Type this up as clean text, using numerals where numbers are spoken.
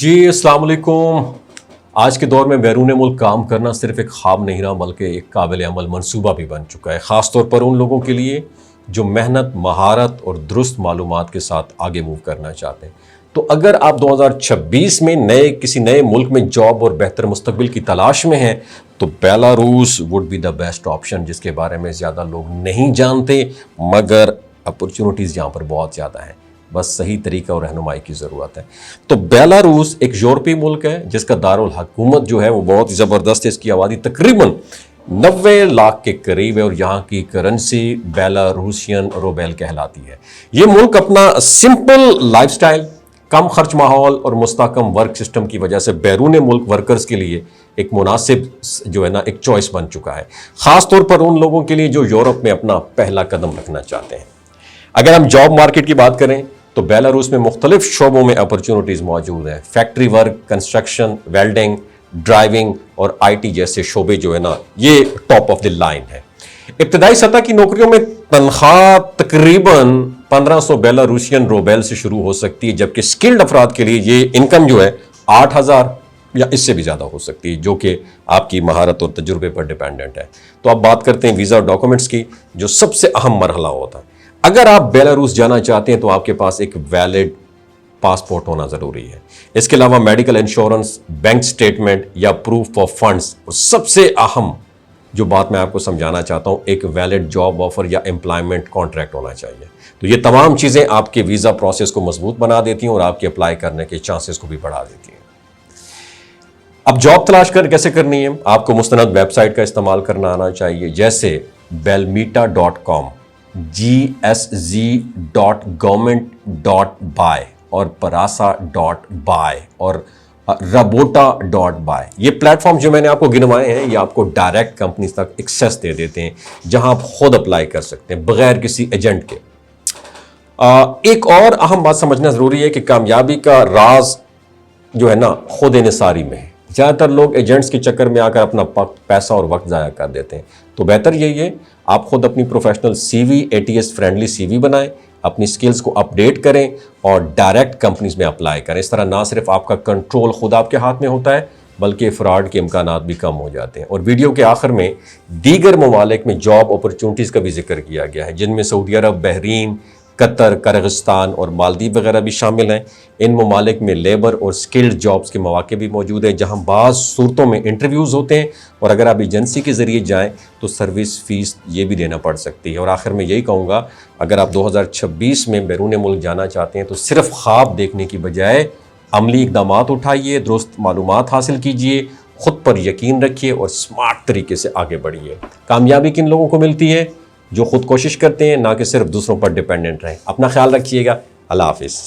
جی السلام علیکم۔ آج کے دور میں بیرون ملک کام کرنا صرف ایک خواب نہیں رہا بلکہ ایک قابل عمل منصوبہ بھی بن چکا ہے، خاص طور پر ان لوگوں کے لیے جو محنت، مہارت اور درست معلومات کے ساتھ آگے موو کرنا چاہتے ہیں۔ تو اگر آپ 2026 میں کسی نئے ملک میں جاب اور بہتر مستقبل کی تلاش میں ہیں تو Belarus would be the best option, جس کے بارے میں زیادہ لوگ نہیں جانتے، مگر اپرچونٹیز یہاں پر بہت زیادہ ہیں، بس صحیح طریقہ اور رہنمائی کی ضرورت ہے۔ تو بیلاروس ایک یورپی ملک ہے جس کا دارالحکومت جو ہے وہ بہت زبردست ہے، اس کی آبادی تقریباً 90 لاکھ کے قریب ہے اور یہاں کی کرنسی بیلاروسین روبیل کہلاتی ہے۔ یہ ملک اپنا سمپل لائف سٹائل، کم خرچ ماحول اور مستحکم ورک سسٹم کی وجہ سے بیرون ملک ورکرز کے لیے ایک مناسب جو ہے نا ایک چوائس بن چکا ہے، خاص طور پر ان لوگوں کے لیے جو یورپ میں اپنا پہلا قدم رکھنا چاہتے ہیں۔ اگر ہم جاب مارکیٹ کی بات کریں تو بیلاروس میں مختلف شعبوں میں اپرچونٹیز موجود ہیں۔ Factory work, construction, welding, driving اور آئی ٹی جیسے شعبے جو ہے نا یہ ٹاپ آف دی لائن ہے۔ ابتدائی سطح کی نوکریوں میں تنخواہ تقریباً 1500 بیلاروسین روبیل سے شروع ہو سکتی ہے، جبکہ سکلڈ افراد کے لیے یہ انکم جو ہے 8000 یا اس سے بھی زیادہ ہو سکتی ہے، جو کہ آپ کی مہارت اور تجربے پر ڈیپینڈنٹ ہے۔ تو اب بات کرتے ہیں ویزا اور ڈاکومنٹس کی، جو سب سے اہم مرحلہ ہوتا ہے۔ اگر آپ بیلاروس جانا چاہتے ہیں تو آپ کے پاس ایک ویلڈ پاسپورٹ ہونا ضروری ہے۔ اس کے علاوہ میڈیکل انشورنس، بینک سٹیٹمنٹ یا پروف آف فنڈز، اور سب سے اہم جو بات میں آپ کو سمجھانا چاہتا ہوں، ایک ویلڈ جاب آفر یا امپلائمنٹ کانٹریکٹ ہونا چاہیے۔ تو یہ تمام چیزیں آپ کے ویزا پروسیس کو مضبوط بنا دیتی ہیں اور آپ کے اپلائی کرنے کے چانسز کو بھی بڑھا دیتی ہیں۔ اب جاب تلاش کیسے کرنی ہے؟ آپ کو مستند ویب سائٹ کا استعمال کرنا آنا چاہیے، جیسے belmeta.com، gsz.government.by اور parasa.by اور rabota.by۔ یہ پلیٹ فارم جو میں نے آپ کو گنوائے ہیں یہ آپ کو ڈائریکٹ کمپنیز تک ایکسیس دے دیتے ہیں، جہاں آپ خود اپلائی کر سکتے ہیں بغیر کسی ایجنٹ کے۔ ایک اور اہم بات سمجھنا ضروری ہے کہ کامیابی کا راز جو ہے نا خود انحصاری میں ہے۔ زیادہ تر لوگ ایجنٹس کے چکر میں آ کر اپنا پیسہ اور وقت ضائع کر دیتے ہیں، تو بہتر یہی ہے آپ خود اپنی پروفیشنل سی وی، ATS فرینڈلی سی وی بنائیں، اپنی سکلز کو اپڈیٹ کریں اور ڈائریکٹ کمپنیز میں اپلائی کریں۔ اس طرح نہ صرف آپ کا کنٹرول خود آپ کے ہاتھ میں ہوتا ہے بلکہ فراڈ کے امکانات بھی کم ہو جاتے ہیں۔ اور ویڈیو کے آخر میں دیگر ممالک میں جاب اپرچونٹیز کا بھی ذکر کیا گیا ہے، جن میں سعودی عرب، بحرین، قطر، قرغستان اور مالدیو وغیرہ بھی شامل ہیں۔ ان ممالک میں لیبر اور سکلڈ جابز کے مواقع بھی موجود ہیں، جہاں بعض صورتوں میں انٹرویوز ہوتے ہیں اور اگر آپ ایجنسی کے ذریعے جائیں تو سروس فیس یہ بھی دینا پڑ سکتی ہے۔ اور آخر میں یہی کہوں گا، اگر آپ 2026 میں بیرون ملک جانا چاہتے ہیں تو صرف خواب دیکھنے کی بجائے عملی اقدامات اٹھائیے، درست معلومات حاصل کیجیے، خود پر یقین رکھیے اور سمارٹ طریقے سے آگے بڑھیے۔ کامیابی کن لوگوں کو ملتی ہے؟ جو خود کوشش کرتے ہیں، نہ کہ صرف دوسروں پر ڈیپینڈنٹ رہیں۔ اپنا خیال رکھیے گا۔ اللہ حافظ۔